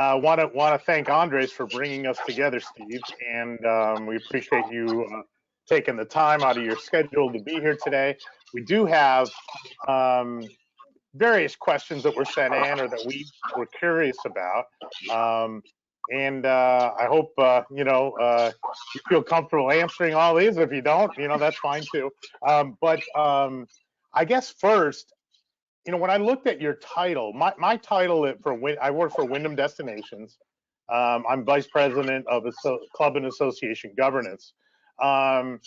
Want to thank Andres for bringing us together, Steve, and we appreciate you taking the time out of your schedule to be here today. We do have various questions that were sent in or that we were curious about, and I hope you feel comfortable answering all these. If you don't, that's fine too. But I guess first, when I looked at your title, my title I work for Wyndham Destinations. I'm vice president of club and association governance. And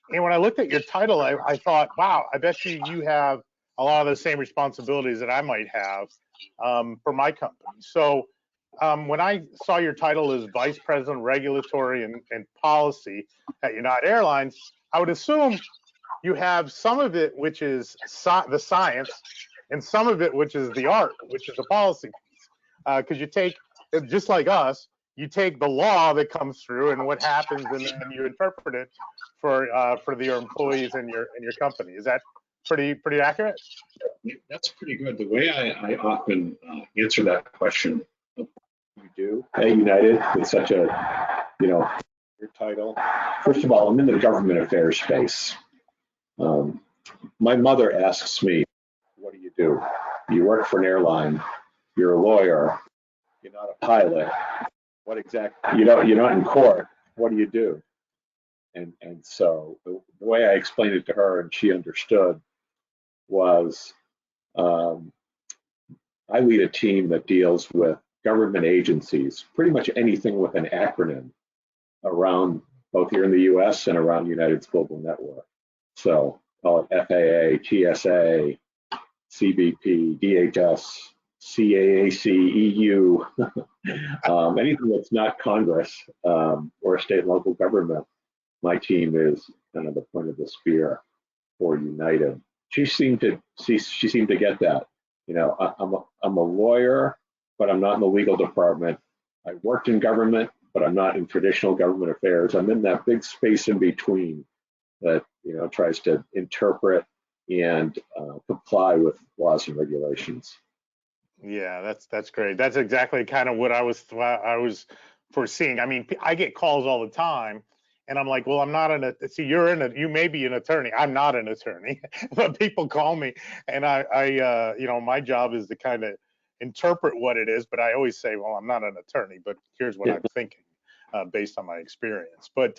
when I looked at your title, I thought, wow, I bet you have a lot of the same responsibilities that I might have for my company. So when I saw your title as vice president, regulatory and policy at United Airlines, I would assume you have some of it, which is the science, and some of it, which is the art, which is the policy piece. Because you take, just like us, you take the law that comes through and what happens, and then you interpret it for your employees and your company. Is that pretty accurate? That's pretty good. The way I often answer that question, you do at United with such a your title. First of all, I'm in the government affairs space. My mother asks me, what do you do? You work for an airline, you're a lawyer, you're not a pilot. What exactly, you're not in court, what do you do? And so the way I explained it to her and she understood was I lead a team that deals with government agencies, pretty much anything with an acronym around both here in the US and around United's global network. So call it FAA, TSA, CBP, DHS, CAAC, EU, anything that's not Congress or state and local government, my team is kind of the point of the spear for United. She seemed to get that. I'm a lawyer, but I'm not in the legal department. I worked in government, but I'm not in traditional government affairs. I'm in that big space in between that tries to interpret and comply with laws and regulations. Yeah, that's great. That's exactly kind of what I was foreseeing. I mean, I get calls all the time, and I'm like, well, I'm not you may be an attorney. I'm not an attorney, but people call me, and I my job is to kind of interpret what it is. But I always say, well, I'm not an attorney, but here's what I'm thinking based on my experience. But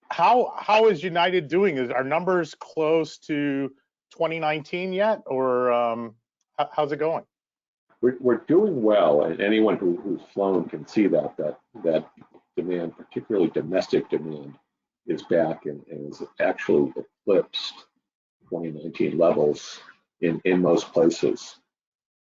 how is United doing? Are numbers close to 2019 yet, or how's it going? We're doing well, and anyone who's flown can see that demand, particularly domestic demand, is back and is actually eclipsed 2019 levels in most places.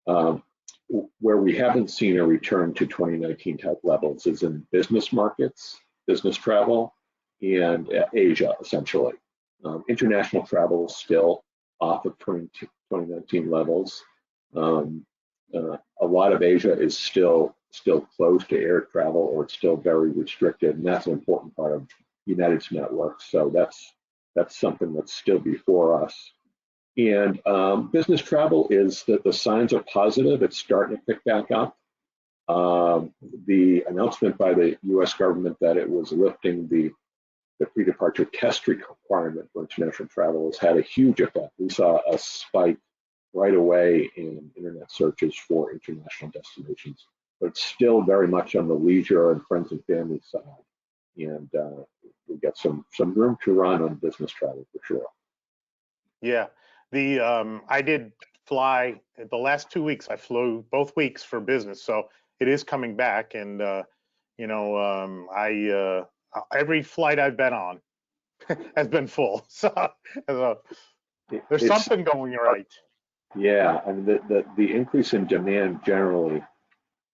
Where we haven't seen a return to 2019 type levels is in business markets, business travel, and Asia, essentially. International travel is still off of 2019 levels. A lot of Asia is still closed to air travel, or it's still very restricted, and that's an important part of United's network. So that's something that's still before us. And business travel is that the signs are positive. It's starting to pick back up. The announcement by the U.S. government that it was lifting the pre-departure test requirement for international travel has had a huge effect. We saw a spike right away in internet searches for international destinations, but it's still very much on the leisure and friends and family side. And we've got some room to run on business travel for sure. Yeah, I did fly the last 2 weeks. I flew both weeks for business, so it is coming back. And every flight I've been on has been full. So there's something going right. Yeah, I mean the increase in demand generally,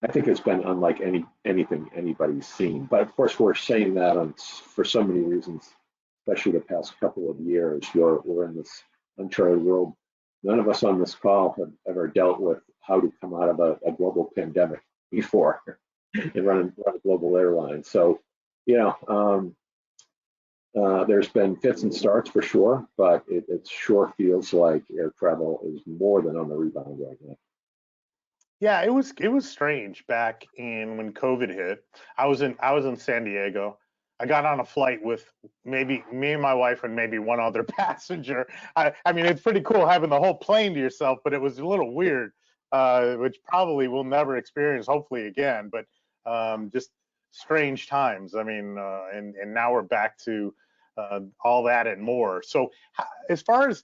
I think it's been unlike anything anybody's seen. But of course, we're saying that for so many reasons, especially the past couple of years. We're in this uncharted world. None of us on this call have ever dealt with how to come out of a global pandemic before and run a global airline. So, there's been fits and starts for sure, but it sure feels like air travel is more than on the rebound right now. Yeah, it was strange back in when COVID hit. I was in San Diego. I got on a flight with maybe me and my wife and maybe one other passenger. I mean, it's pretty cool having the whole plane to yourself, but it was a little weird, which probably we'll never experience, hopefully again. But just strange times. I mean, and now we're back to all that and more. So, as far as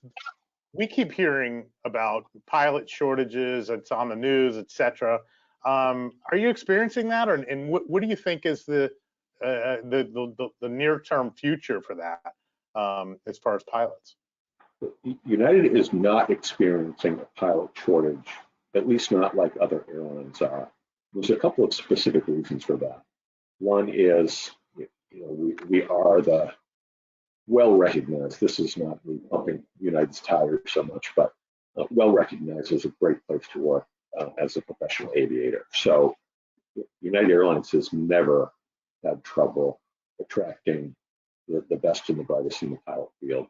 we keep hearing about pilot shortages, it's on the news, etc. Are you experiencing that, or and what do you think is the near term future for that as far as pilots? United is not experiencing a pilot shortage, at least not like other airlines are. There's a couple of specific reasons for that. One is, we are the well recognized. This is not me pumping United's tires so much, but well recognized as a great place to work as a professional aviator. So United Airlines has never had trouble attracting the best and the brightest in the pilot field.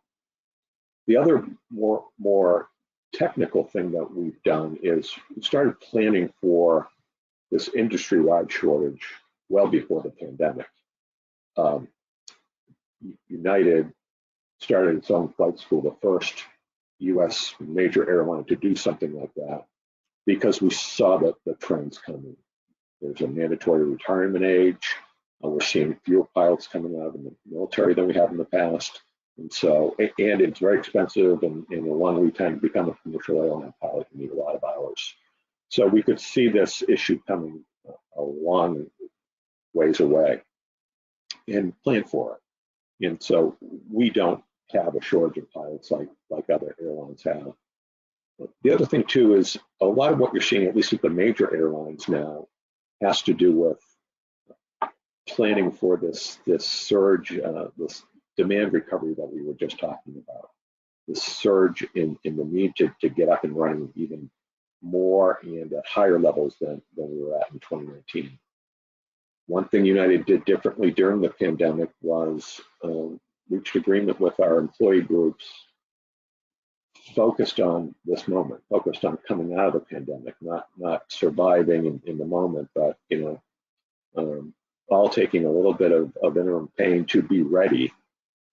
The other more technical thing that we've done is we started planning for this industry-wide shortage well before the pandemic. United started its own flight school, the first U.S. major airline to do something like that, because we saw that the trends coming. There's a mandatory retirement age. We're seeing fewer pilots coming out of the military than we have in the past. And so, and it's very expensive, and in a long lead time to become a commercial airline pilot, you need a lot of hours. So we could see this issue coming a long ways away and plan for it. And so we don't have a shortage of pilots like other airlines have. The other thing too is a lot of what you're seeing, at least at the major airlines now, has to do with planning for this surge, this demand recovery that we were just talking about. This surge in the need to get up and running even more and at higher levels than we were at in 2019. One thing United did differently during the pandemic was reached agreement with our employee groups, focused on this moment, focused on coming out of the pandemic, not surviving in the moment, but all taking a little bit of interim pain to be ready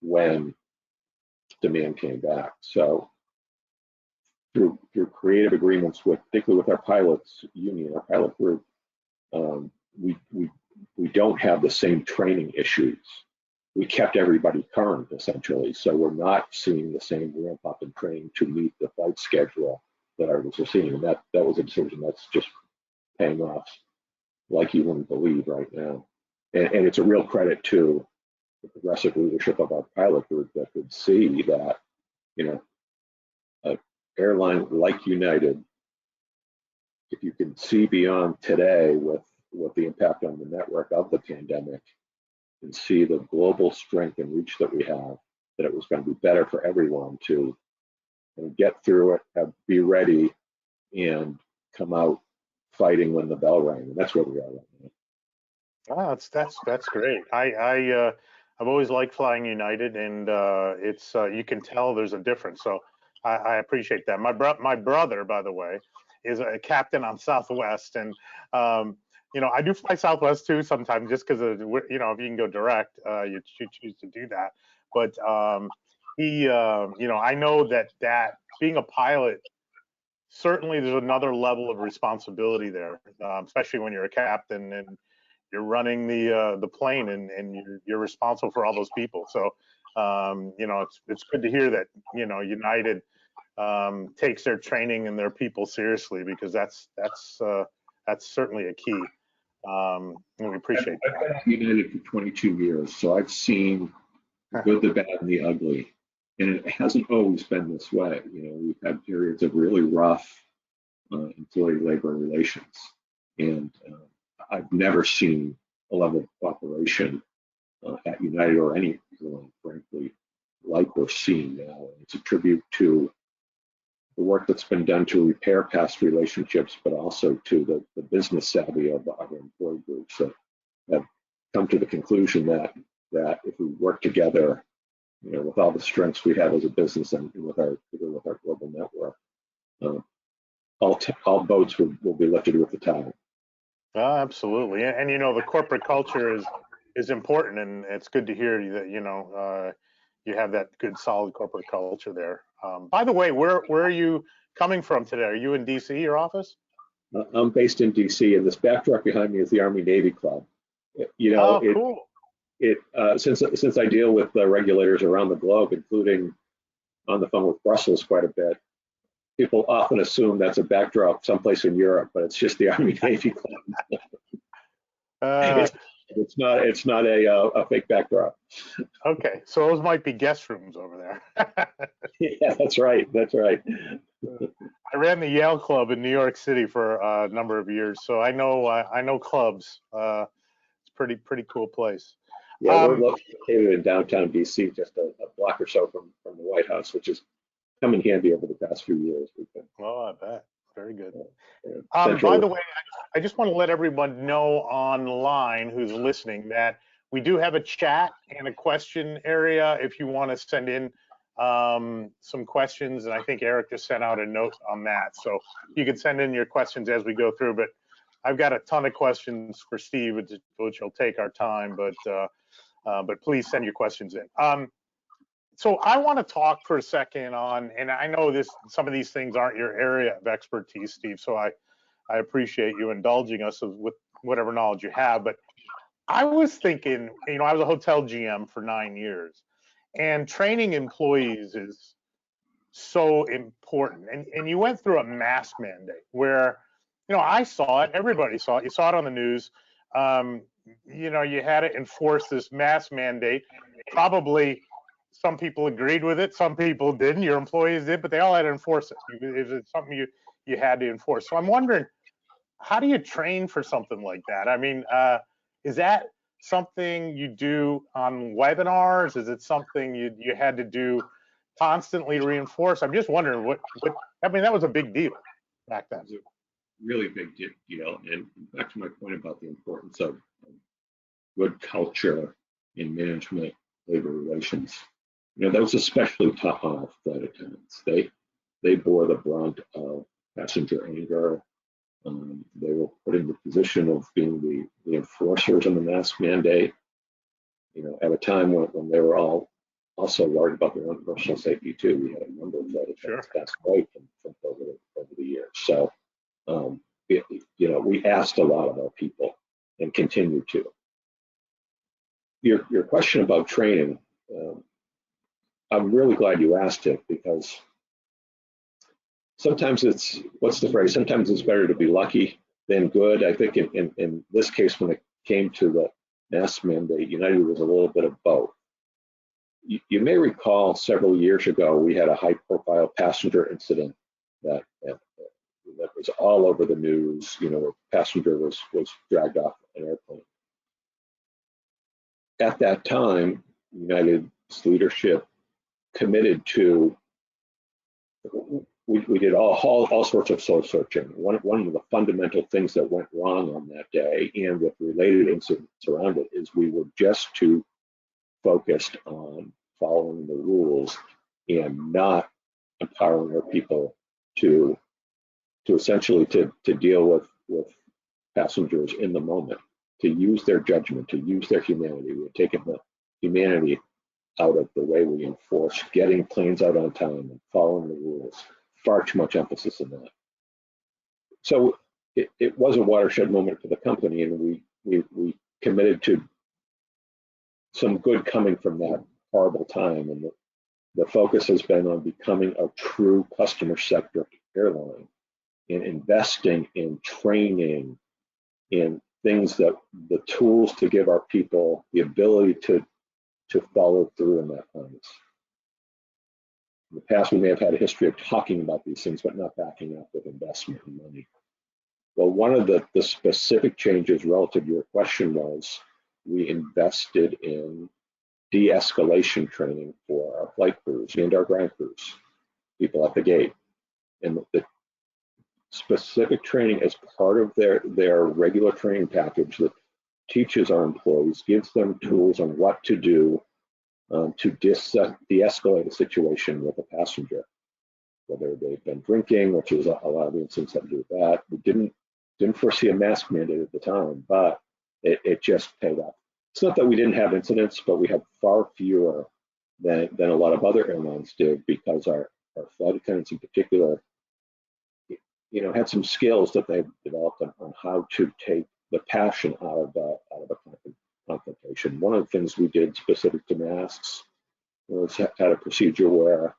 when demand came back. So through creative agreements with, particularly with our pilots union, our pilot group, we don't have the same training issues. We kept everybody current essentially, so we're not seeing the same ramp up in training to meet the flight schedule that others are seeing. And that was a decision that's just paying off like you wouldn't believe right now. And it's a real credit to the progressive leadership of our pilot group that could see that, an airline like United, if you can see beyond today with the impact on the network of the pandemic and see the global strength and reach that we have, that it was going to be better for everyone to get through it, be ready, and come out fighting when the bell rang. And that's where we are right now. Oh, that's great. I've always liked flying United, and it's you can tell there's a difference. So I appreciate that. My brother, by the way, is a captain on Southwest, and I do fly Southwest too sometimes, just because if you can go direct, you choose to do that. But he, I know that being a pilot, certainly there's another level of responsibility there, especially when you're a captain and you're running the plane and you're responsible for all those people. So it's good to hear that United takes their training and their people seriously, because that's certainly a key. And we appreciate that. I've been at United for 22 years, so I've seen the good, the bad, and the ugly. And it hasn't always been this way. We've had periods of really rough employee labor relations. And I've never seen a level of cooperation at United or any airline, frankly, like we're seeing now. And it's a tribute to the work that's been done to repair past relationships, but also to the business savvy of our employee groups that have come to the conclusion that if we work together, with all the strengths we have as a business and with our global network, all boats will be lifted with the tide. Absolutely. And you know, the corporate culture is important, and it's good to hear that, you know, you have that good, solid corporate culture there. By the way, where are you coming from today? Are you in DC, your office? I'm based in DC, and this backdrop behind me is the Army Navy Club. You know, Oh, cool. since I deal with the regulators around the globe, including on the phone with Brussels quite a bit, people often assume that's a backdrop someplace in Europe, but it's just the Army Navy Club. Uh, It's not a fake backdrop. okay, so those might be guest rooms over there. Yeah, that's right. That's right. I ran the Yale Club in New York City for a number of years, so I know clubs. It's pretty cool place. Yeah, we're located in downtown DC, just a block or so from the White House, which has come in handy over the past few years. We've been, Oh, I bet. Very good. central. By the way, I just want to let everyone know online who's listening that we do have a chat and a question area if you want to send in some questions. And I think Eric just sent out a note on that. So you can send in your questions as we go through. But I've got a ton of questions for Steve, which will take our time. But please send your questions in. So I want to talk for a second on, and I know some of these things aren't your area of expertise, Steve, so I appreciate you indulging us with whatever knowledge you have. But I was thinking, you know, I was a hotel GM for 9 years, and training employees is so important. And you went through a mask mandate where, you know, I saw it, everybody saw it, you saw it on the news. You know, you had to enforce this mask mandate. Probably some people agreed with it, some people didn't. Your employees did, but they all had to enforce it. It's something you had to enforce. So I'm wondering, how do you train for something like that? I mean, is that something you do on webinars? Is it something you had to do constantly reinforce? I'm just wondering what I mean, that was a big deal back then. It's a really big deal. And back to my point about the importance of good culture in management, labor relations. You know, that was especially tough on our flight attendants. They bore the brunt of passenger anger. They were put in the position of being the enforcers of the mask mandate. You know, at a time when they were all also worried about their own personal safety too. We had a number of flight attendants pass away from COVID over the years. So, you know, we asked a lot of our people and continue to. Your question about training. I'm really glad you asked it, because sometimes what's the phrase? Sometimes it's better to be lucky than good. I think in this case, when it came to the mask mandate, United was a little bit of both. You may recall several years ago, we had a high-profile passenger incident that was all over the news. You know, a passenger was dragged off an airplane. At that time, United's leadership committed to, we did all sorts of soul searching. One of the fundamental things that went wrong on that day, and with related incidents around it, is we were just too focused on following the rules and not empowering our people to essentially to deal with passengers in the moment, to use their judgment, to use their humanity. We had taken the humanity out of the way we enforce getting planes out on time and following the rules. Far too much emphasis on that. So it was a watershed moment for the company, and we committed to some good coming from that horrible time. And the focus has been on becoming a true customer-centric airline and investing in training, in things that the tools to give our people the ability to follow through in that promise. In the past, we may have had a history of talking about these things, but not backing up with investment and money. Well, one of the specific changes relative to your question was we invested in de-escalation training for our flight crews and our ground crews, people at the gate. And the specific training as part of their regular training package that teaches our employees, gives them tools on what to do to de-escalate a situation with a passenger. whether they've been drinking, which is a lot of the incidents that do with that. We didn't foresee a mask mandate at the time, but it just paid off. It's not that we didn't have incidents, but we had far fewer than a lot of other airlines did, because our flight attendants in particular, had some skills that they've developed on how to take the passion out of a confrontation. One of the things we did specific to masks was had a procedure where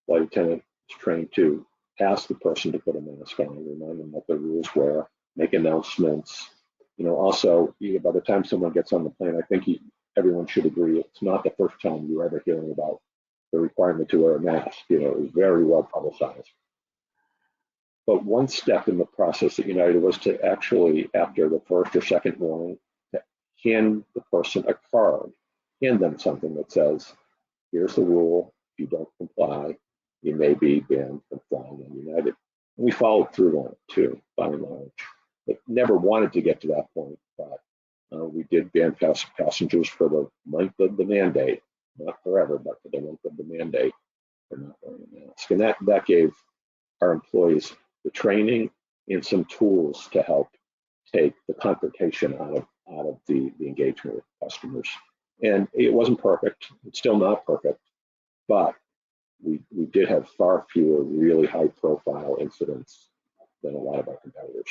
flight attendant was trained to ask the person to put a mask on, remind them what the rules were, make announcements. Also, by the time someone gets on the plane, I think everyone should agree it's not the first time you're ever hearing about the requirement to wear a mask. It was very well publicized. But one step in the process at United was to actually, after the first or second warning, hand the person a card, hand them something that says, here's the rule, if you don't comply, you may be banned from flying on United. And we followed through on it too, by and large. It never wanted to get to that point, but we did ban passengers for the length of the mandate, not forever, but for the length of the mandate for not wearing a mask. And that gave our employees the training and some tools to help take the confrontation out of the engagement with customers. And it wasn't perfect. It's still not perfect, but we did have far fewer really high profile incidents than a lot of our competitors.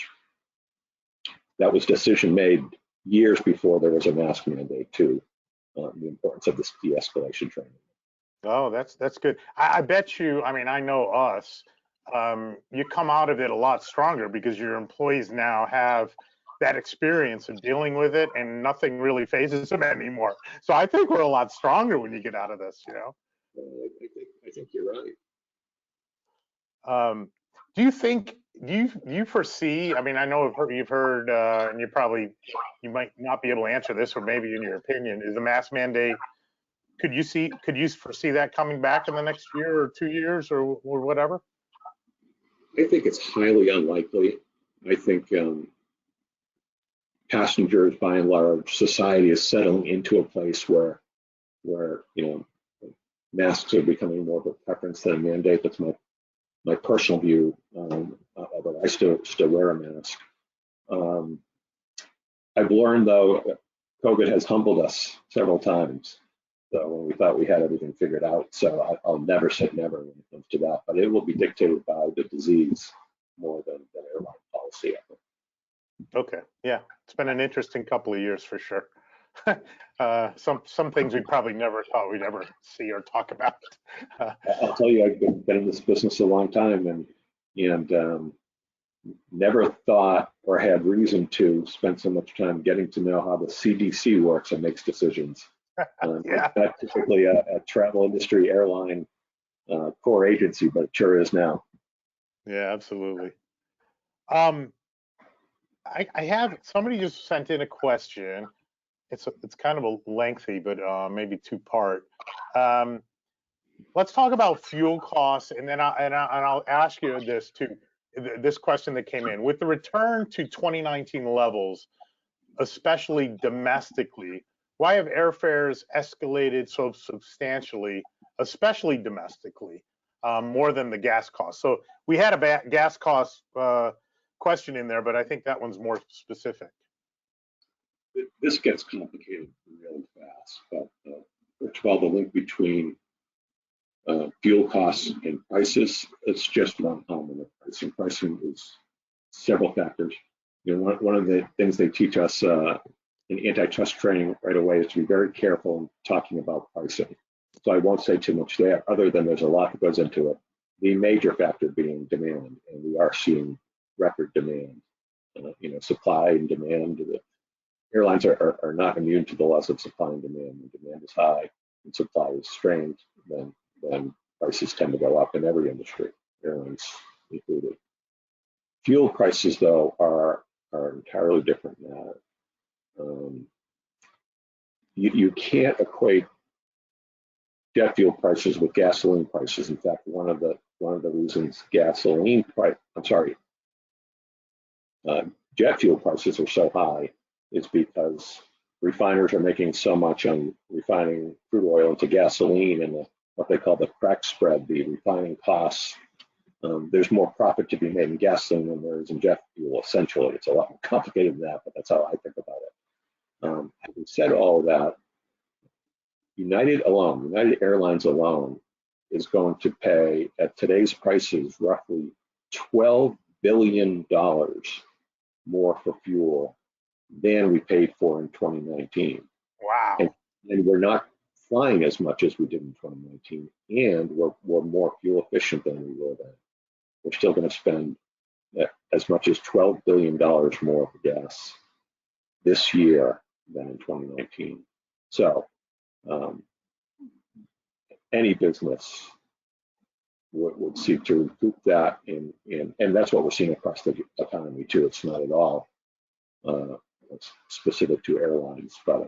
That was a decision made years before there was a mask mandate too, the importance of this de-escalation training. Oh, that's good. I bet you, I know us, you come out of it a lot stronger because your employees now have that experience of dealing with it and nothing really phases them anymore. So I think we're a lot stronger when you get out of this, I think you're right. Do you foresee, I know you've heard, and you might not be able to answer this, or maybe in your opinion, is the mask mandate, could you foresee that coming back in the next year or 2 years or whatever? I think it's highly unlikely. I think passengers, by and large, society is settling into a place where masks are becoming more of a preference than a mandate. That's my personal view, although I still wear a mask. I've learned, though, COVID has humbled us several times. So when we thought we had everything figured out, so I'll never say never when it comes to that, but it will be dictated by the disease more than airline policy. Okay, yeah, it's been an interesting couple of years for sure. Some things we probably never thought we'd ever see or talk about. I'll tell you, I've been in this business a long time, and never thought or had reason to spend so much time getting to know how the CDC works and makes decisions. Yeah. Not typically a travel industry airline core agency, but it sure is now. Yeah, absolutely. I have somebody just sent in a question. It's kind of a lengthy, but maybe two-part. Let's talk about fuel costs, and then I'll ask you this too. This question that came in, with the return to 2019 levels, especially domestically, why have airfares escalated so substantially, especially domestically, more than the gas cost? So we had a gas cost question in there, but I think that one's more specific. This gets complicated really fast. But first of all, the link between fuel costs and prices, it's just one element of pricing. Pricing is several factors. One of the things they teach us in antitrust training right away is to be very careful in talking about pricing. So I won't say too much there, other than there's a lot that goes into it. The major factor being demand, and we are seeing record demand. Supply and demand. The airlines are not immune to the loss of supply and demand. When demand is high and supply is strained, then prices tend to go up in every industry, airlines included. Fuel prices, though, are entirely different now. You can't equate jet fuel prices with gasoline prices. In fact, one of the reasons jet fuel prices are so high is because refiners are making so much on refining crude oil into gasoline, and the what they call the crack spread, the refining costs. There's more profit to be made in gasoline than there is in jet fuel. Essentially, it's a lot more complicated than that, but that's how I think about it. Having said all of that, United Airlines alone, is going to pay at today's prices roughly $12 billion more for fuel than we paid for in 2019. Wow. And we're not flying as much as we did in 2019, and we're more fuel efficient than we were then. We're still going to spend as much as $12 billion more for gas this year than in 2019. So any business would seek to recoup that, and that's what we're seeing across the economy too. It's not at all specific to airlines, but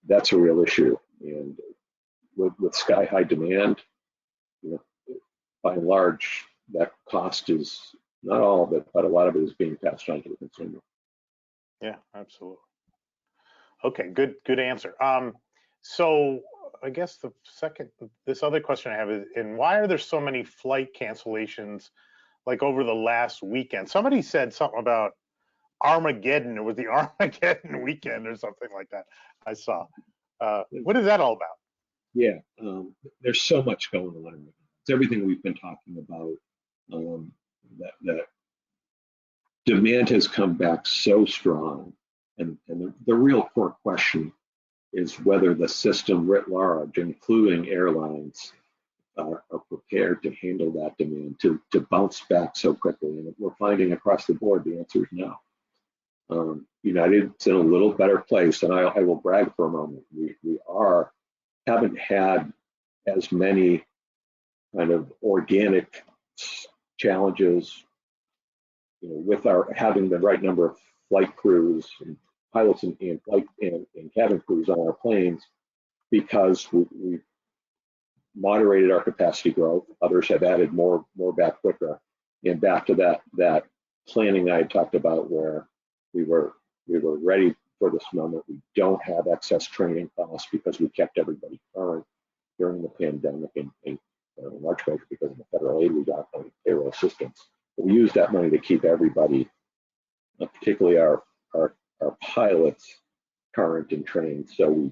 that's a real issue. And with sky high demand, by and large, that cost is not all of it, but a lot of it is being passed on to the consumer. Yeah, absolutely. Okay, good answer. So I guess this other question I have is, and why are there so many flight cancellations like over the last weekend? Somebody said something about Armageddon. It was the Armageddon weekend or something like that. I saw. What is that all about? Yeah, there's so much going on. It's everything we've been talking about. That demand has come back so strong, and the real core question is whether the system writ large, including airlines, are prepared to handle that demand, to bounce back so quickly. And we're finding across the board the answer is no. United's in a little better place, and I will brag for a moment. We haven't had as many kind of organic challenges, with our having the right number of flight crews and pilots and flight and cabin crews on our planes, because we moderated our capacity growth. Others have added more back quicker, and back to that planning I had talked about, where we were ready for this moment. We don't have excess training costs because we kept everybody current during the pandemic, and in large part because of the federal aid we got on payroll assistance. But we used that money to keep everybody, particularly our pilots, current and trained, so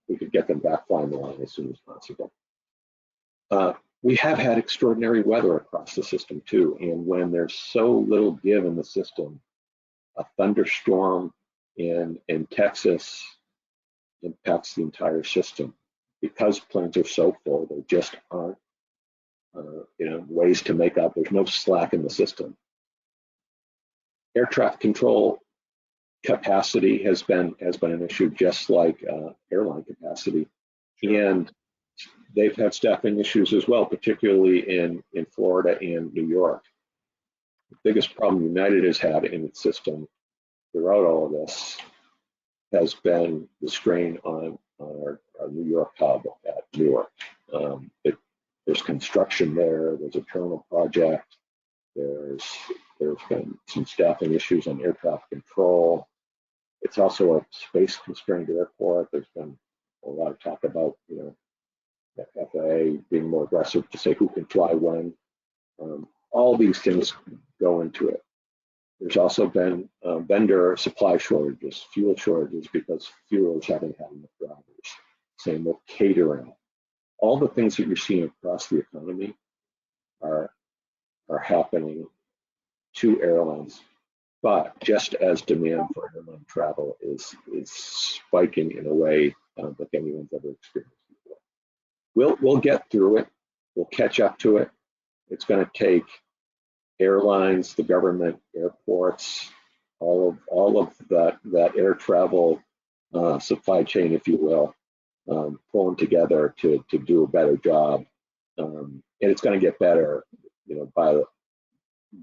we could get them back flying the line as soon as possible. We have had extraordinary weather across the system too, and when there's so little give in the system, a thunderstorm in Texas impacts the entire system. Because planes are so full, there just aren't ways to make up. There's no slack in the system. Air traffic control capacity has been an issue, just like airline capacity, and they've had staffing issues as well, particularly in Florida and New York. The biggest problem United has had in its system throughout all of this has been the strain on our New York hub at Newark. There's construction there. There's a terminal project. There's been some staffing issues on air traffic control. It's also a space-constrained airport. There's been a lot of talk about the FAA being more aggressive to say who can fly when. All these things go into it. There's also been vendor supply shortages, fuel shortages, because fuelers haven't had enough drivers. Same with catering. All the things that you're seeing across the economy are happening to airlines. But just as demand for airline travel is spiking in a way like anyone's ever experienced before. We'll get through it. We'll catch up to it. It's going to take airlines, the government, airports, all of that air travel supply chain, if you will, pulling together to do a better job. And it's going to get better,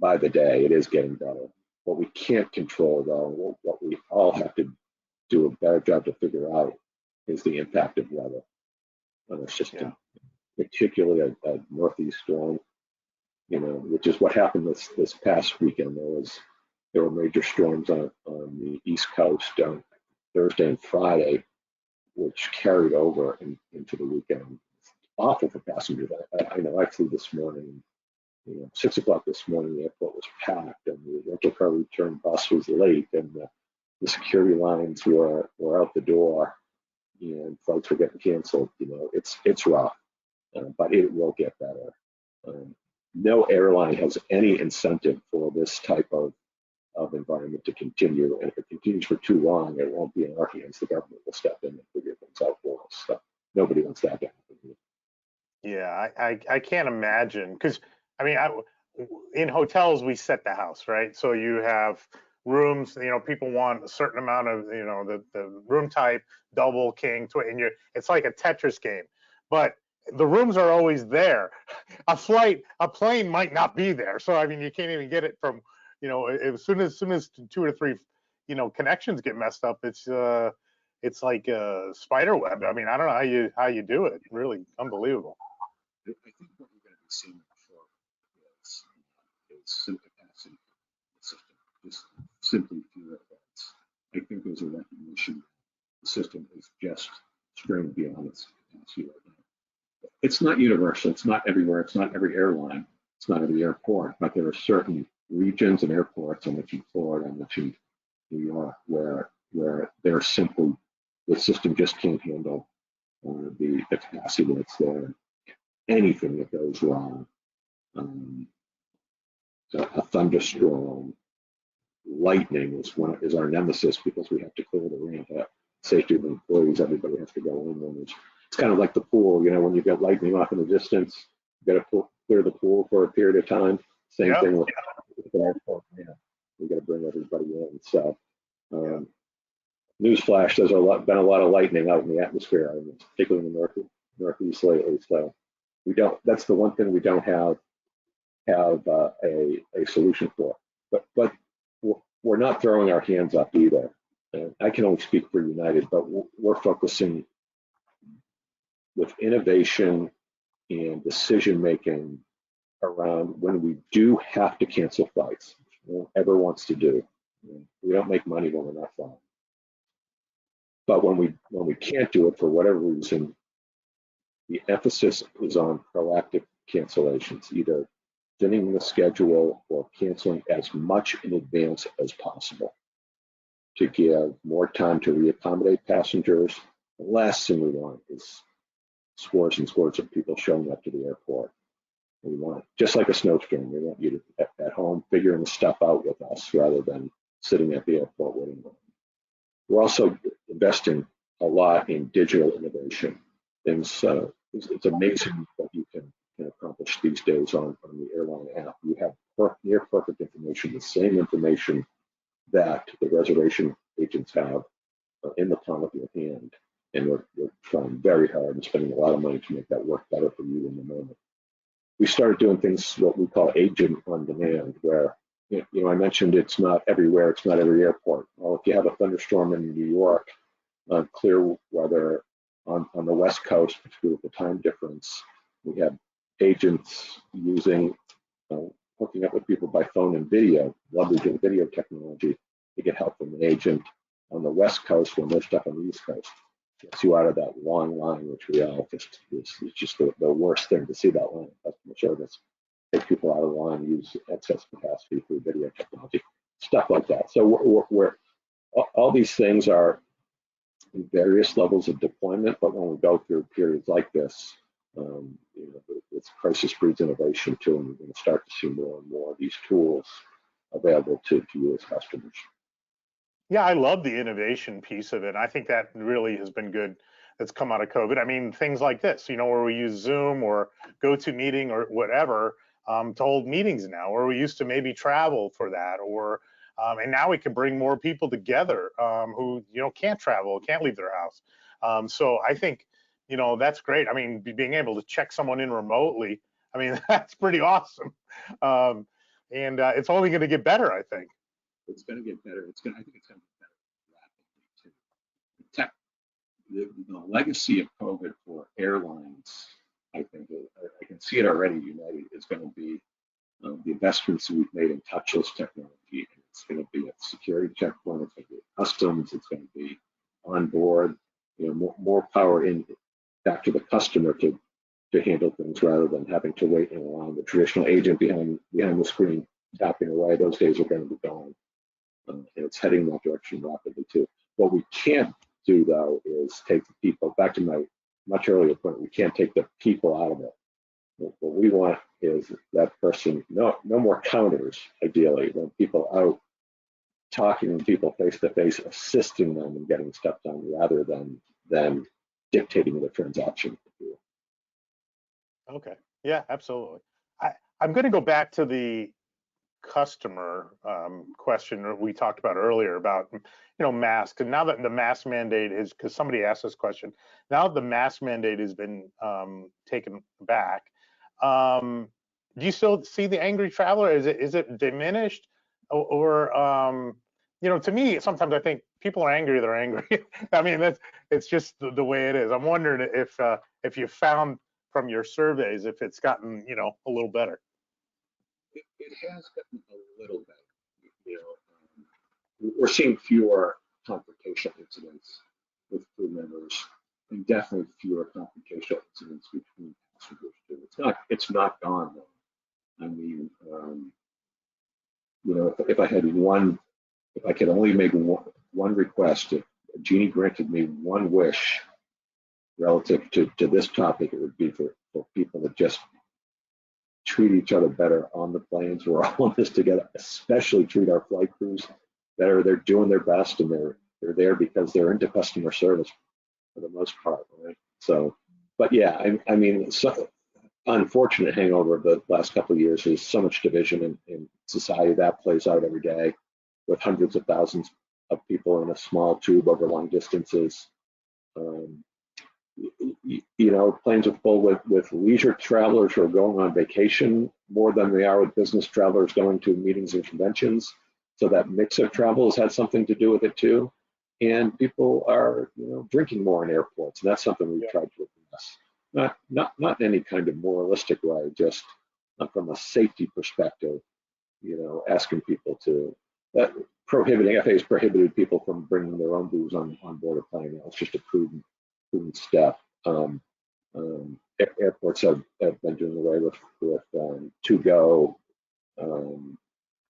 by the day. It is getting better. What we can't control, though, what we all have to do a better job to figure out, is the impact of weather on our system, particularly a northeast storm. Which is what happened this past weekend. There were major storms on the East Coast on Thursday and Friday, which carried over into the weekend. It's awful for passengers. I know I flew this morning. 6 o'clock this morning, the airport was packed, and the rental car return bus was late, and the security lines were out the door, and flights were getting canceled. It's rough, but it will get better. No airline has any incentive for this type of environment to continue, and if it continues for too long, it won't be in our hands. The government will step in and figure things out for us. So nobody wants that to happen. Yeah, I can't imagine, because I mean, in hotels we set the house, right? So you have rooms, people want a certain amount of, the room type, double, king, twin, and it's like a Tetris game. But the rooms are always there. A plane might not be there. So I mean, you can't even get it from, as soon as 2 or 3, connections get messed up, it's like a spider web. I mean, I don't know how you do it. Really unbelievable. I think what you're going to be seeing for is some capacity the system, just simply fewer events. I think there's a recognition the system is just strained beyond its capacity right now. It's not universal. It's not everywhere. It's not every airline. It's not every airport. But there are certain regions and airports, I mentioned Florida, I mentioned New York, where they're simply, the system just can't handle the capacity that's there. Anything that goes wrong, a thunderstorm, lightning is our nemesis, because we have to clear the ramp up. Safety of employees, everybody has to go in. It's kind of like the pool, when you get lightning off in the distance, you got to clear the pool for a period of time. Same thing with the airport. We got to bring everybody in. So, newsflash: there's been a lot of lightning out in the atmosphere, particularly in the Northeast lately. So that's the one thing we don't have a solution for. But we're not throwing our hands up either. And I can only speak for United, but we're focusing with innovation and decision making around when we do have to cancel flights, which no one ever wants to do. We don't make money when we're not flying. But when we can't do it for whatever reason, the emphasis is on proactive cancellations, either thinning the schedule or canceling as much in advance as possible to give more time to reaccommodate passengers. The last thing we want is scores and scores of people showing up to the airport. We want, just like a snowstorm, we want you to at home figuring stuff out with us rather than sitting at the airport waiting. We're also investing a lot in digital innovation. Things it's amazing what you can accomplish these days on the airline app. You have near perfect information, the same information that the reservation agents have in the palm of your hand. And we're trying very hard and spending a lot of money to make that work better for you in the moment. We started doing things, what we call agent on demand, where, I mentioned it's not everywhere, it's not every airport. Well, if you have a thunderstorm in New York, clear weather on the West Coast, particularly with the time difference, we have agents using, hooking up with people by phone and video, leveraging video technology to get help from an agent on the West Coast when they're stuck on the East Coast. Gets you out of that long line, which we all just, it's just the worst thing to see, that line of customer service. Take people out of the line, use excess capacity through video technology, stuff like that. So we're all these things are in various levels of deployment, but when we go through periods like this, it's crisis breeds innovation too, and we're going to start to see more and more of these tools available to you as customers. Yeah, I love the innovation piece of it. I think that really has been good that's come out of COVID. I mean, things like this, where we use Zoom or GoToMeeting or whatever to hold meetings now, or we used to maybe travel for that, or and now we can bring more people together who can't travel, can't leave their house. So I think that's great. I mean, being able to check someone in remotely, I mean, that's pretty awesome. And it's only going to get better, I think. It's going to get better. I think it's going to get better rapidly too. The legacy of COVID for airlines, I think, I can see it already. United is going to be the investments we've made in touchless technology. It's going to be a security checkpoint. It's going to be customs. It's going to be on board. more power in back to the customer to handle things rather than having to wait and allow the traditional agent behind the screen tapping away. Those days are going to be gone. And it's heading that direction rapidly too. What we can't do though is take the people, back to my much earlier point, we can't take the people out of it. What we want is that person, no more counters, ideally, when people out talking to people face to face, assisting them in getting stuff done rather than dictating the transaction. Okay. Yeah, absolutely. I'm going to go back to the customer question we talked about earlier about masks, and now that the mask mandate is, because somebody asked this question, now that the mask mandate has been taken back, do you still see the angry traveler? Is it diminished, or to me sometimes I think people are angry, they're angry. I mean, it's just the way it is. I'm wondering if you found from your surveys if it's gotten a little better. It has gotten a little better. We're seeing fewer confrontation incidents with crew members, and definitely fewer confrontation incidents between passengers too. It's not gone though. I mean, if I could only make one request, if Jeannie granted me one wish relative to this topic, it would be for people to just treat each other better on the planes. We're all in this together, especially treat our flight crews better. They're doing their best, and they're there because they're into customer service for the most part, right? So, but yeah, I mean, so unfortunate hangover of the last couple of years is so much division in society that plays out every day with hundreds of thousands of people in a small tube over long distances. Planes are full with leisure travelers who are going on vacation more than they are with business travelers going to meetings and conventions. So that mix of travel has had something to do with it too. And people are, drinking more in airports, and that's something we've tried to address. Not in any kind of moralistic way, just from a safety perspective. Asking people to FAA has prohibited people from bringing their own booze on board a plane. It's just a prudent step. Airports have been doing away with to-go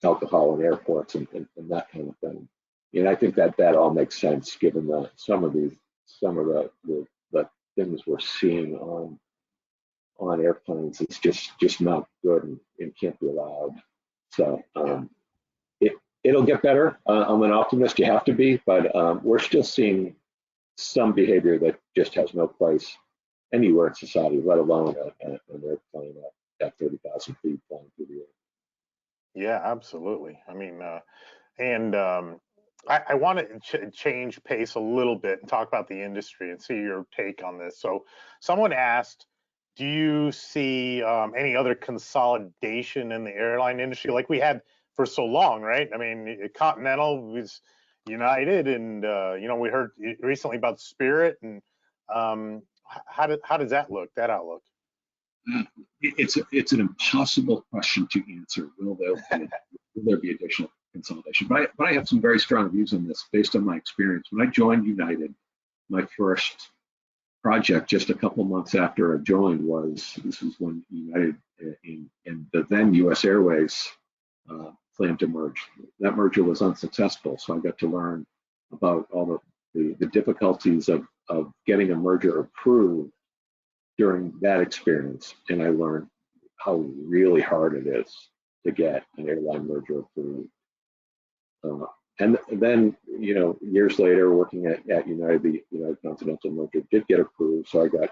alcohol in airports and that kind of thing. And I think that all makes sense given some of the things we're seeing on airplanes. It's just not good and can't be allowed. So it'll get better. I'm an optimist. You have to be, but we're still seeing some behavior that just has no place anywhere in society, let alone an airplane at 30,000 feet flying through the air. Yeah, absolutely. I mean, I want to change pace a little bit and talk about the industry and see your take on this. So someone asked, do you see any other consolidation in the airline industry like we had for so long, right? I mean, Continental was United, and we heard recently about Spirit, and how does that look? That outlook? It's an impossible question to answer. Will there be additional consolidation? But I have some very strong views on this based on my experience. When I joined United, my first project just a couple months after I joined this was when United and the then U.S. Airways planned to merge. That merger was unsuccessful, so I got to learn about all the difficulties of getting a merger approved during that experience, and I learned how really hard it is to get an airline merger approved. And then, years later, working at United, the United Continental merger did get approved, so I got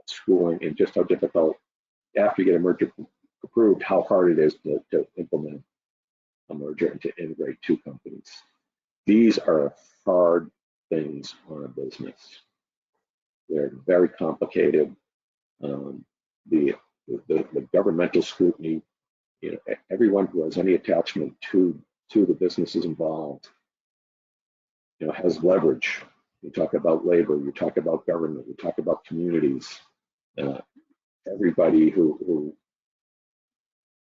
schooling in just how difficult, after you get a merger approved, how hard it is to implement a merger and to integrate two companies. These are hard things on a business. They're very complicated. The governmental scrutiny, everyone who has any attachment to the businesses involved, has leverage. You talk about labor, you talk about government, you talk about communities. Everybody who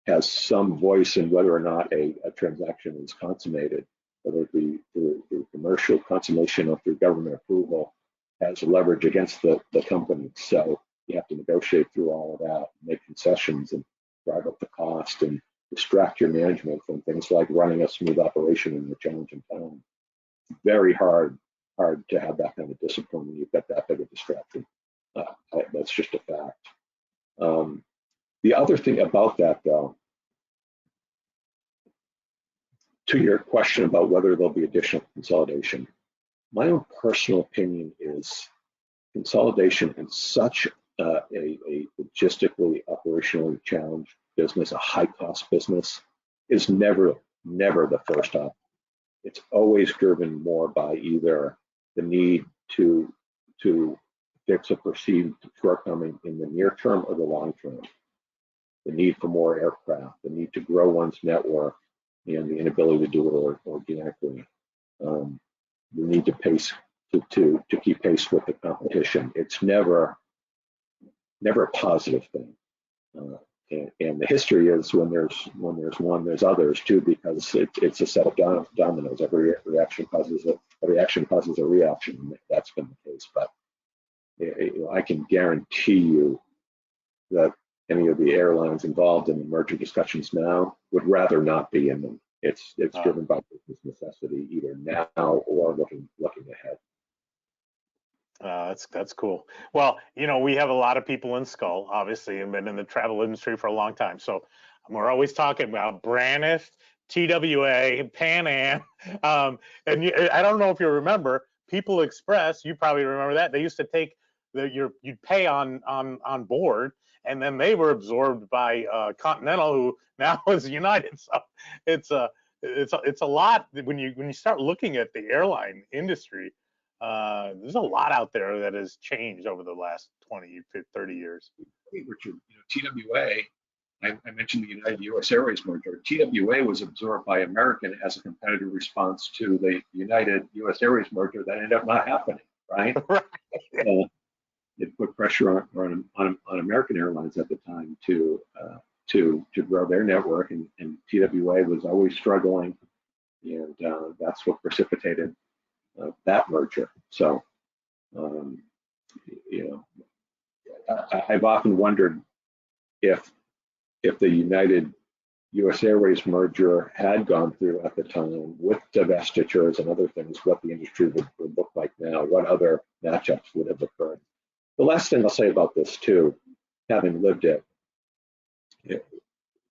has some voice in whether or not a transaction is consummated, whether it be through commercial consummation or through government approval, has leverage against the company. So you have to negotiate through all of that, make concessions and drive up the cost and distract your management from things like running a smooth operation in a challenging time. Very hard to have that kind of discipline when you've got that big of a distraction. That's just a fact. The other thing about that, though, to your question about whether there'll be additional consolidation, my own personal opinion is consolidation in such a logistically, operationally challenged business, a high-cost business, is never the first option. It's always driven more by either the need to fix a perceived shortcoming in the near term or the long term, the need for more aircraft, the need to grow one's network, and the inability to do it organically. The need to keep pace with the competition. It's never a positive thing. And the history is when there's one, there's others too, because it's a set of dominoes. Every action causes a reaction. And that's been the case. But I can guarantee you that any of the airlines involved in the merger discussions now would rather not be in them. It's driven by business necessity, either now or looking ahead. That's cool. Well, we have a lot of people in Skull, obviously, and been in the travel industry for a long time. So we're always talking about Braniff, TWA, Pan Am, and I don't know if you remember People Express. You probably remember that. They used to take you'd pay on board, and then they were absorbed by Continental, who now is United. So it's a lot when you start looking at the airline industry. There's a lot out there that has changed over the last 20, 30 years. Hey, Richard, TWA, I mentioned the United U.S. Airways merger. TWA was absorbed by American as a competitive response to the United U.S. Airways merger that ended up not happening, right? Right. It put pressure on American Airlines at the time to grow their network, and TWA was always struggling, and that's what precipitated that merger. So, I've often wondered if the United U.S. Airways merger had gone through at the time with divestitures and other things, what the industry would look like now, what other matchups would have occurred. The last thing I'll say about this too, having lived it,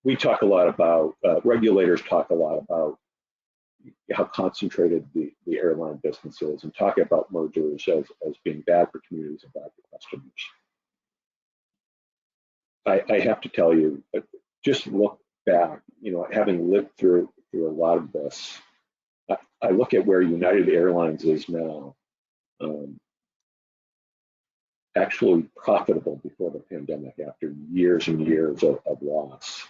we talk a lot about, regulators talk a lot about how concentrated the airline business is, and talking about mergers as being bad for communities and bad for customers. I have to tell you, just look back, having lived through a lot of this, I look at where United Airlines is now, actually profitable before the pandemic after years and years of loss.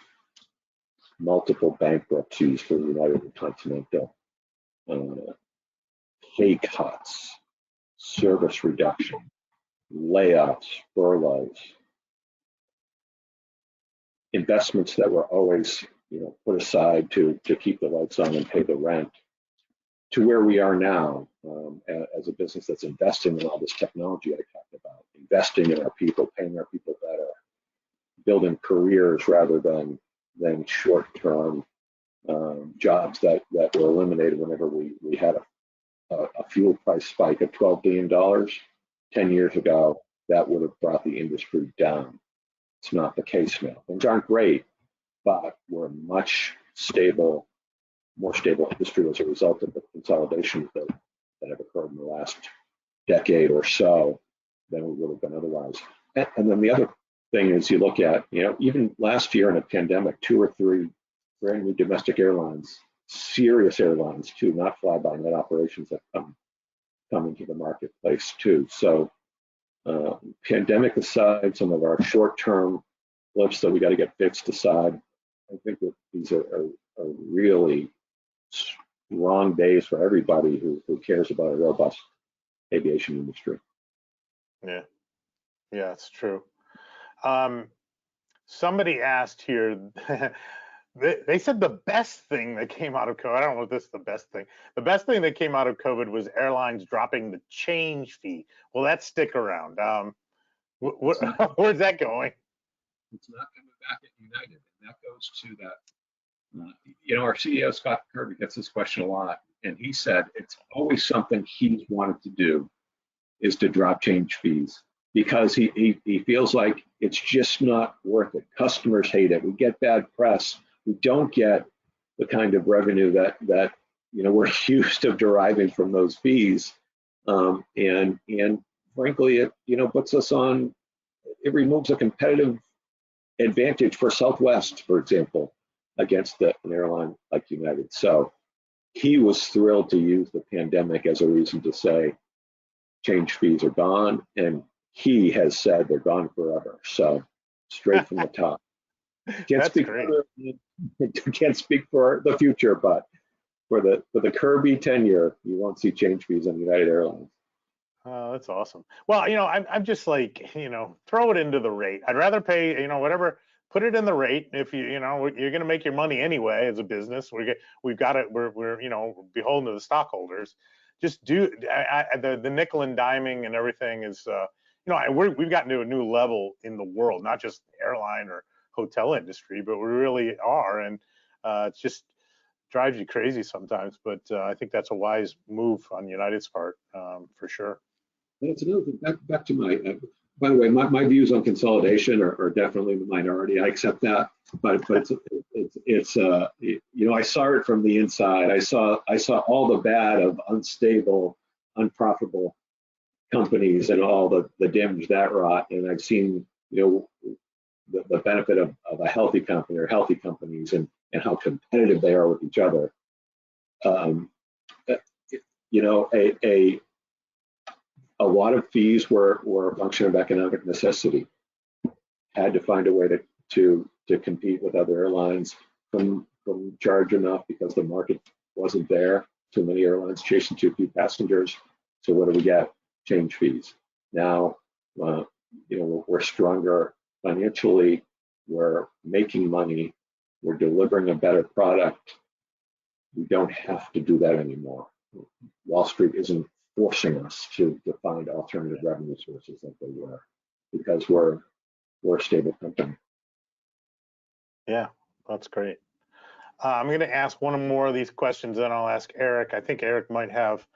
Multiple bankruptcies for United and Continental, pay cuts, service reduction, layoffs, furloughs, investments that were always put aside to keep the lights on and pay the rent, to where we are now as a business that's investing in all this technology I talked about, investing in our people, paying our people better, building careers rather than short-term jobs that were eliminated whenever we had a fuel price spike of $12 billion 10 years ago. That would have brought the industry down. It's not the case now. Things aren't great, but we're a much more stable industry as a result of the consolidations that have occurred in the last decade or so than we would have been otherwise. And then the other thing is, you look at, even last year in a pandemic, 2 or 3 brand new domestic airlines, serious airlines too, not fly-by-night operations that come into the marketplace too. So pandemic aside, some of our short-term blips that we got to get fixed aside, I think that these are really strong days for everybody who cares about a robust aviation industry. Yeah, it's true. Somebody asked here, They said the best thing that came out of COVID, I don't know if this is the best thing. The best thing that came out of COVID was airlines dropping the change fee. Will that stick around? Where's that going? It's not coming back at United, and that goes to that. Our CEO Scott Kirby gets this question a lot, and he said it's always something he's wanted to do is to drop change fees because he feels like it's just not worth it. Customers hate it. We get bad press. We don't get the kind of revenue that we're used to deriving from those fees, and frankly, it puts us on. It removes a competitive advantage for Southwest, for example, against an airline like United. So he was thrilled to use the pandemic as a reason to say change fees are gone, and he has said they're gone forever. So straight from the top. Can't speak for the future, but for the Kirby tenure, you won't see change fees on United Airlines. Oh, that's awesome. Well, I'm just like, throw it into the rate. I'd rather pay, whatever, put it in the rate. If you're going to make your money anyway as a business, we've got it. We're beholden to the stockholders. Just do the nickel and diming and everything is, we've gotten to a new level in the world, not just airline or hotel industry, but we really are. And it just drives you crazy sometimes. But I think that's a wise move on United's part, for sure. That's another thing. Back to my. By the way, my views on consolidation are definitely the minority. I accept that, but it's I saw it from the inside. I saw all the bad of unstable, unprofitable companies and all the damage that wrought, and I've seen the benefit of a healthy company or healthy companies and how competitive they are with each other. A lot of fees were a function of economic necessity. Had to find a way to compete with other airlines, from charge enough because the market wasn't there. Too many airlines chasing too few passengers. So what do we get? Change fees. Now, we're stronger financially. We're making money. We're delivering a better product. We don't have to do that anymore. Wall Street isn't forcing us to find alternative revenue sources like they were, because we're a stable company. Yeah, that's great. I'm going to ask one more of these questions, then I'll ask Eric. I think Eric might have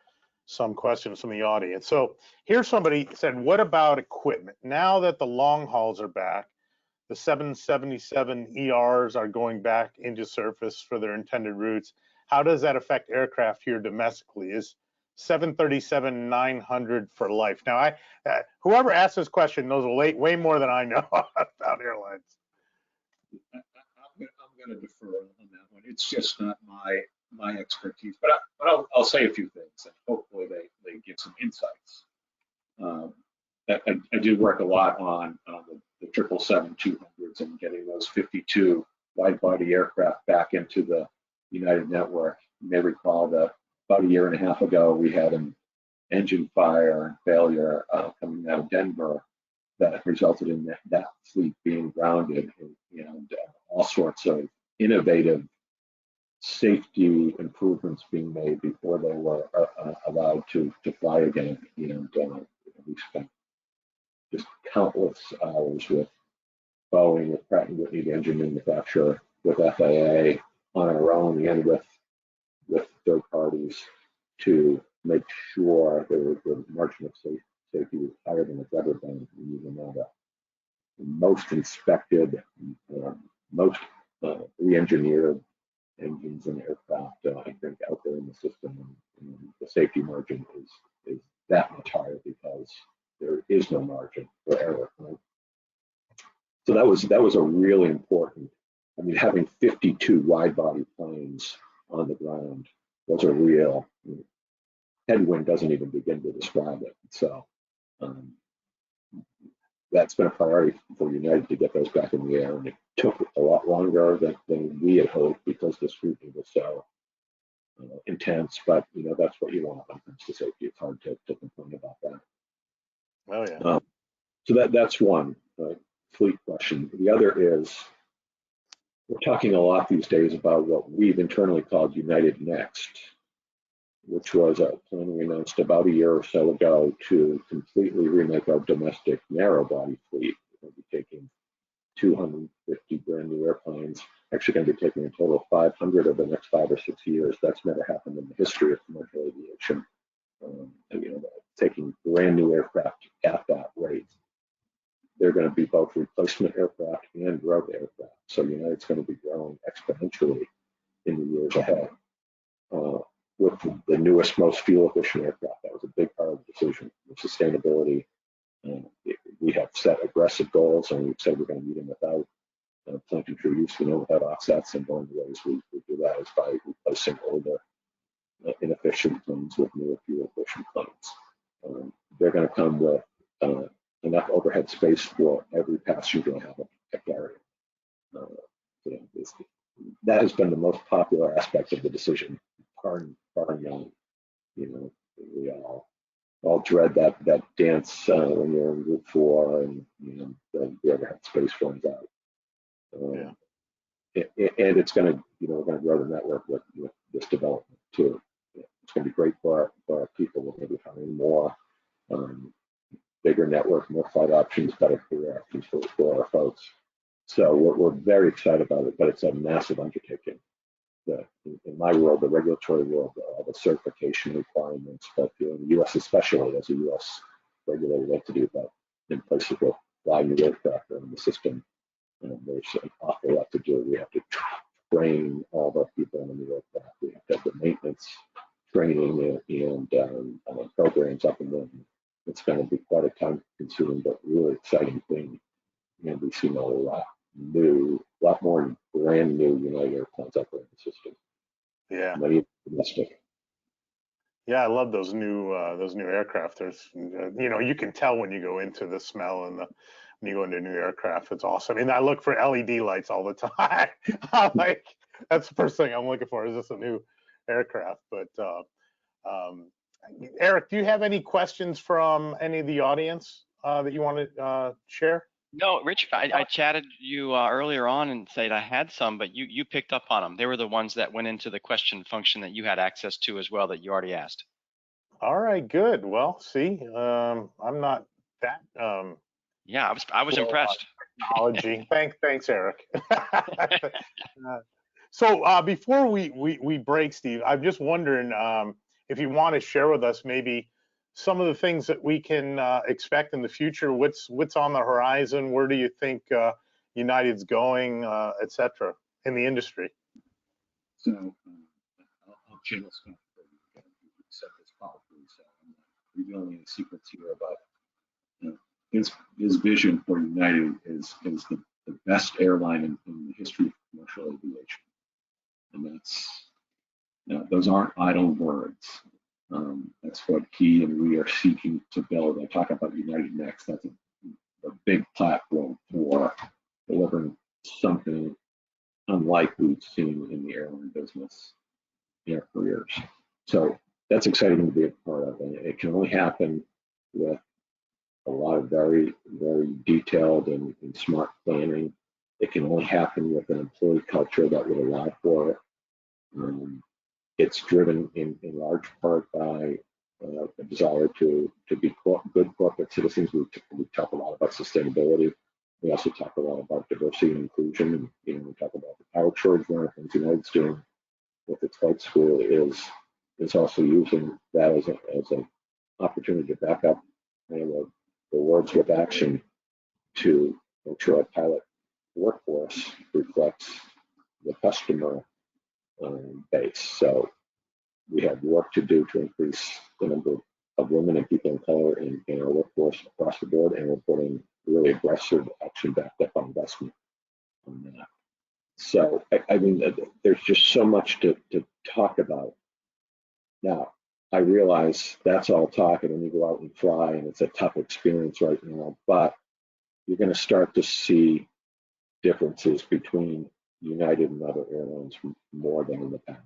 some questions from the audience. So here's somebody said, what about equipment? Now that the long hauls are back, the 777 ERs are going back into service for their intended routes. How does that affect aircraft here domestically? Is 737-900 for life? Now, whoever asked this question knows way more than I know about airlines. I'm going to defer on that one. It's just not my expertise, but I'll say a few things, and hopefully they give some insights. I do work a lot on the 777-200s and getting those 52 wide-body aircraft back into the United network. You may recall that about a year and a half ago, we had an engine fire and failure coming out of Denver that resulted in that fleet being grounded, and all sorts of innovative safety improvements being made before they were allowed to fly again. And we spent just countless hours with Boeing, with Pratt & Whitney, the engine manufacturer, with FAA, on our own, and with third parties to make sure the margin of safety was higher than it's ever been. Even though the most inspected, most re-engineered engines and aircraft, I think, out there in the system, and the safety margin is that much higher because there is no margin for error. Right? So that was a really important. I mean, having 52 wide-body planes on the ground was a real headwind. Doesn't even begin to describe it. So that's been a priority for United to get those back in the air, and it took a lot longer than we had hoped because the scrutiny was so intense. But that's what you want when it comes to safety. It's hard to complain about that. Oh yeah. So that's one fleet question. The other is We're talking a lot these days about what we've internally called United Next, which was a plan we announced about a year or so ago to completely remake our domestic narrow body fleet. We're going to be taking 250 brand new airplanes, actually going to be taking a total of 500 over the next 5 or 6 years. That's never happened in the history of commercial aviation. Taking brand new aircraft at that rate. They're going to be both replacement aircraft and growth aircraft. So United's going to be growing exponentially in the years ahead with the newest, most fuel-efficient aircraft. That was a big part of the decision. With sustainability, we have set aggressive goals, and we've said we're going to meet them without planting trees, without offsets. And one of the ways we do that is by replacing older, inefficient planes with newer, fuel-efficient planes. They're going to come with enough overhead space for every passenger to have a carrier. That has been the most popular aspect of the decision, far and young. We all dread that dance when you're in Group 4 and the overhead space runs out. And it's going to, we're going to grow the network with this development too. It's going to be great for our people. We're going to be having more bigger network, more flight options, better career options for our folks. So we're very excited about it, but it's a massive undertaking. In my world, the regulatory world, all the certification requirements, but in the U.S. especially, as a U.S. regulator, we have to do that in places where fly new aircraft are in the system. There's an awful lot to do. We have to train all the people in the new aircraft. We have to have the maintenance, training, and programs up and running. It's going to be quite a time-consuming but really exciting thing. And we've seen a lot more brand new United airplanes up in the system. Yeah. Many domestic. Yeah, I love those new aircraft. There's, you can tell when you go into the smell and when you go into a new aircraft. It's awesome. And I look for LED lights all the time. Like, that's the first thing I'm looking for is just a new aircraft. But Eric, do you have any questions from any of the audience that you want to share? No, Rich, I chatted you earlier on and said I had some, but you picked up on them. They were the ones that went into the question function that you had access to as well that you already asked. All right, good. Well, see, I'm not that. Yeah, I was impressed. Technology. Thanks, Eric. So before we break, Steve, I'm just wondering if you want to share with us maybe some of the things that we can expect in the future. What's on the horizon? Where do you think United's going, et cetera, in the industry? So I'll channel Scott for you. You said this publicly, so I'm not revealing any secrets here. But his vision for United is the best airline in the history of commercial aviation, and those aren't idle words. That's what he and we are seeking to build. I talk about United Next. That's a big platform for delivering something unlike we've seen in the airline business in our careers. So that's exciting to be a part of. And it can only happen with a lot of very, very detailed and smart planning. It can only happen with an employee culture that would allow for it. It's driven in large part by a desire to be good corporate citizens. We talk a lot about sustainability. We also talk a lot about diversity and inclusion. And we talk about the power shortage. One of the things United's doing with its flight school is also using that as an opportunity to back up the words with action to make sure our pilot workforce reflects the customer base. So we have work to do to increase the number of women and people of color in our workforce across the board, and we're putting really aggressive action backed up on investment on that. So I mean, there's just so much to talk about. Now, I realize that's all talk, and then you go out and fly, and it's a tough experience right now, but you're going to start to see differences between United and other airlines more than in the past.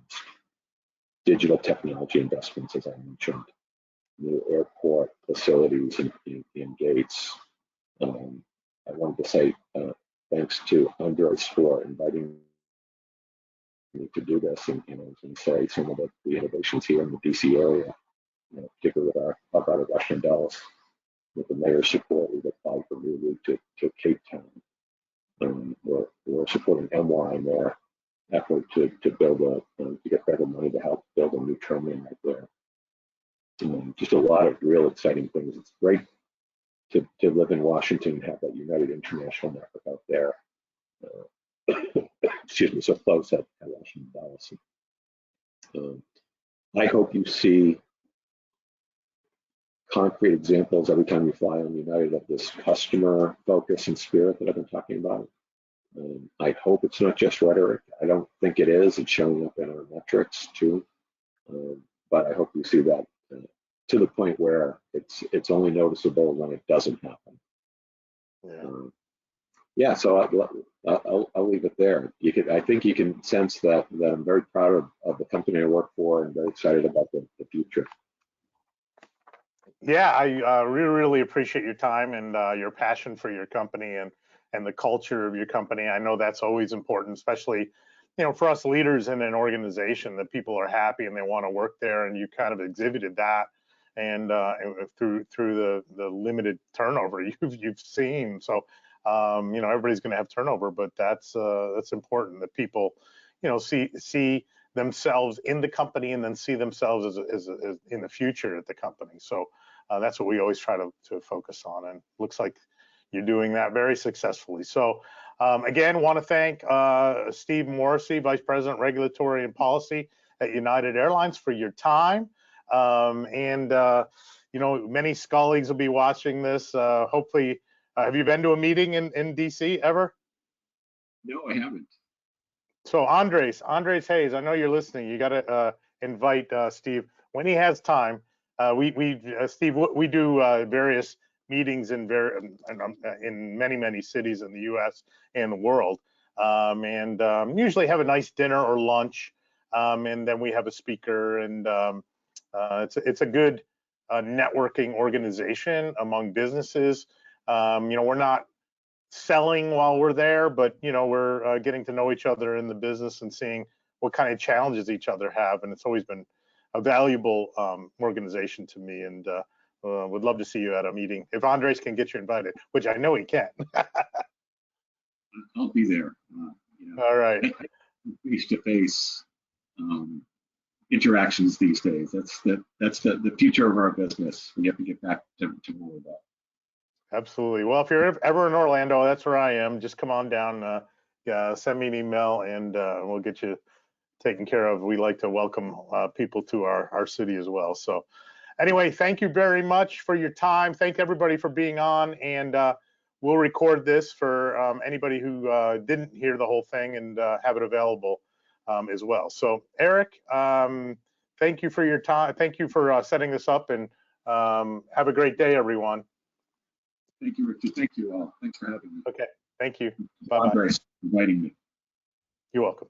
Digital technology investments, as I mentioned, new airport facilities and gates. I wanted to say thanks to Andres for inviting to do this. And, I was going to say some of the innovations here in the DC area, particularly with our brother Washington Dulles, with the mayor's support, we've applied for a new route to Cape Town. We're supporting MY in their effort to build to get federal money to help build a new terminal right there. Just a lot of real exciting things. It's great to live in Washington and have that United International network out there. Excuse me, so close at Washington Dulles. I hope you see concrete examples every time you fly on United of this customer focus and spirit that I've been talking about. I hope it's not just rhetoric. I don't think it is. It's showing up in our metrics too. But I hope you see that to the point where it's only noticeable when it doesn't happen. Yeah. So I'll leave it there. I think you can sense that I'm very proud of the company I work for and very excited about the future. Yeah, I really appreciate your time and your passion for your company and the culture of your company. I know that's always important, especially, for us leaders in an organization, that people are happy and they want to work there, and you kind of exhibited that, and through the limited turnover you've seen. So, everybody's going to have turnover, but that's important that people, see themselves in the company and then see themselves as in the future at the company. So that's what we always try to focus on, and looks like you're doing that very successfully. So again, want to thank Steve Morrissey, Vice President, Regulatory and Policy at United Airlines, for your time. Many colleagues will be watching this. Hopefully, have you been to a meeting in DC ever? No, I haven't. So Andres Hayes, I know you're listening. You got to invite Steve when he has time. Steve, we do various meetings in many cities in the U.S. and the world, and usually have a nice dinner or lunch, and then we have a speaker, and it's a good networking organization among businesses. We're not selling while we're there, but we're getting to know each other in the business and seeing what kind of challenges each other have, and it's always been a valuable organization to me, and would love to see you at a meeting if Andres can get you invited, which I know he can. I'll be there. All right. Face-to-face interactions these days. That's the future of our business. We have to get back to more of that. Absolutely. Well, if you're ever in Orlando, that's where I am. Just come on down, send me an email, and we'll get you taken care of. We like to welcome people to our city as well. So anyway, thank you very much for your time. Thank everybody for being on, and we'll record this for anybody who didn't hear the whole thing, and have it available as well. So Eric, thank you for your time. Thank you for setting this up, and have a great day, everyone. Thank you, Richard. Thank you all. Thanks for having me. Okay. Thank you. Bye-bye. Andres, inviting me. You're welcome.